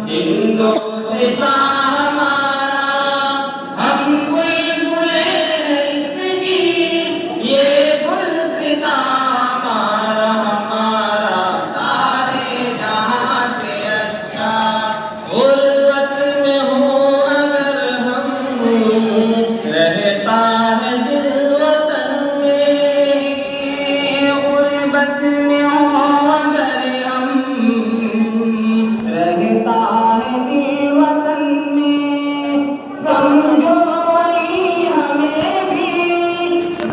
हिंदोस्तां हमारा, हम बुलबुले हैं इसकी, ये गुलसितां हमारा, हमारा सारे जहां से अच्छा। गुर्बत में हो अगर हम, रहता है दिल वतन में। गुर्बत में हो अगर हम, रहता है दिल वतन में। समझो वही हमें भी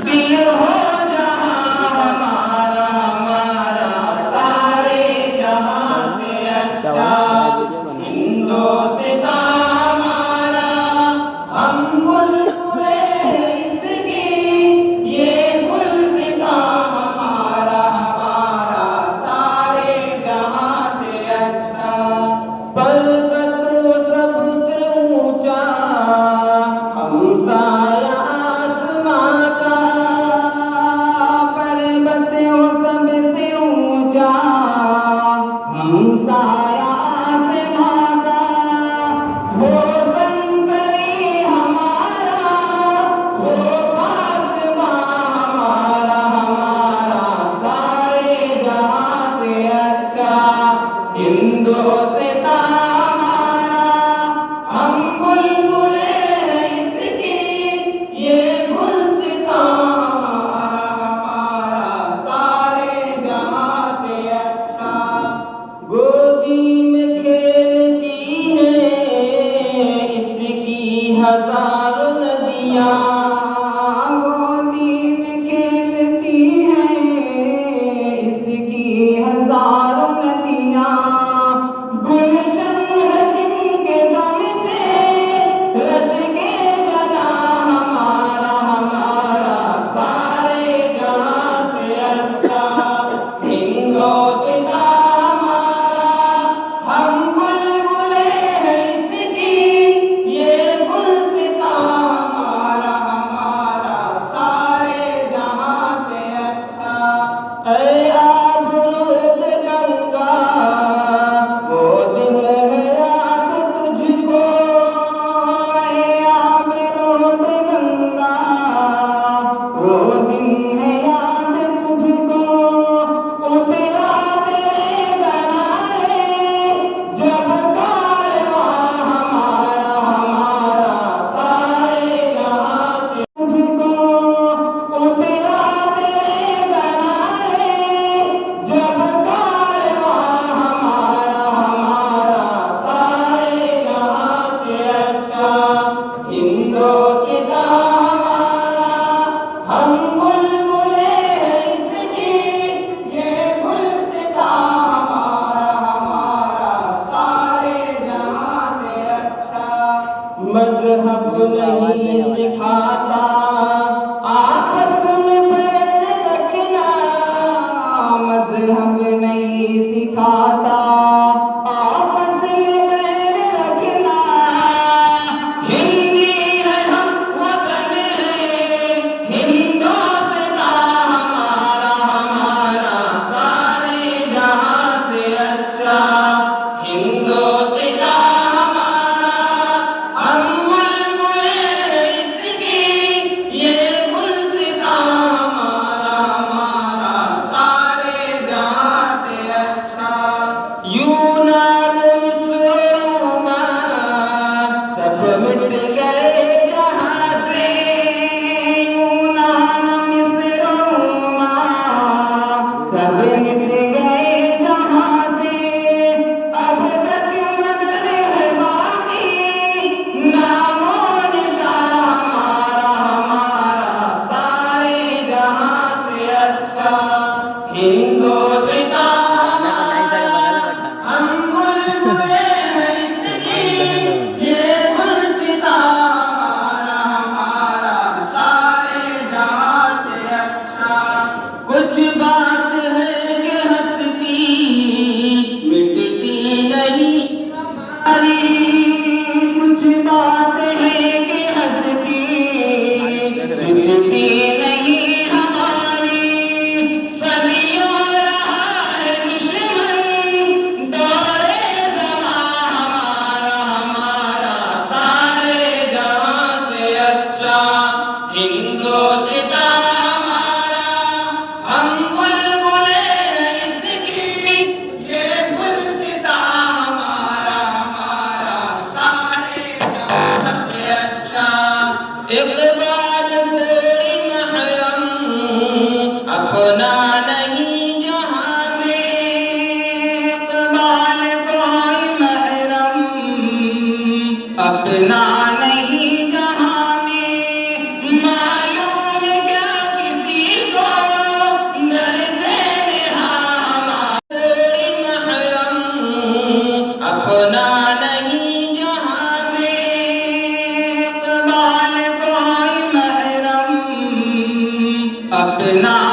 दिल हो जहां हमारा, हमारा सारे जहां से अच्छा। हिंदोस्तां हमारा, हम बुलबुले हैं इसकी, ये गुलसितां हमारा, हमारा सारे जहां से अच्छा। पर्वत सबसे ऊंचा, हमसाया आसमां का। पर्वत सबसे ऊंचा, हमसाया आसमां का। वो संतरी हमारा, वो आसमां हमारा, हमारा सारे जहां से अच्छा। हिंदोस्तां हमारा, हम बुलबुले हैं इसकी, ये गुलसितां हमारा, हमारा सारे जहां से अच्छा। गोदी में खेलती हैं इसकी हजारों नदियां। गोदी में खेलती हैं इसकी हजारों नदियां। गुलशन है जिनके दम से, रश के जना हमारा, हमारा सारे जहां से अच्छा। हिंदोस्तां हमारा, हम बुलबुले हैं इसकी, ये गुलसितां हमारा, हमारा सारे जहां से अच्छा। ऐ आबरूद गंगा, वो दिन है याद तुझको। ऐ आबरूद गंगा, वो दिन है याद तुझको। उतरा तेरे किनारे जब कारवां हमारा, हमारा सारे जहां से तुझको। उतरा तेरे किनारे जब कारवां हमारा, हमारा सारे जहां से अच्छा। हिंदोस्तां हमारा, हम बुलबुले हैं इसकी, ये गुलसितां हमारा, हमारा सारे जहां से अच्छा। मजहब नहीं सिखाता आपस में बैर रखना, मजहब नहीं सिखाता आपस में बैर रखना। हिंदी है हम वतन है, हिंदोस्तां हमारा, हमारा सारे जहां से अच्छा। हिंदोस्तां हमारा, हम बुलबुले हैं इसकी, ये गुलसितां हमारा, हमारा सारे जहां से अच्छा। यूनान मिस्र रोमा सब मिट गए जहां से। यूनान मिस्र रोमा सब मिट गए जहां से। अब तक मगर है बाकी नामो निशान हमारा, हमारा सारे जहां से अच्छा। हिंदोस्तां हमारा, हम बुलबुले हैं इसकी, ये गुलसितां हमारा, हमारा सारे जहां से अच्छा। कुछ बात है कि हंसती मिटती नहीं हमारी, कुछ बात है कि हंसती मिटती नहीं हमारी। सदियों रहा है दुश्मन दौरे ज़मां इकबाल कोई महरम अपना नहीं जहां में, इकबाल कोई महरम अपना नहीं जहां में। मालूम क्या किसी को दर्द नेहा कोई महरम अपना नहीं जहां में, इकबाल कोई महरम अपना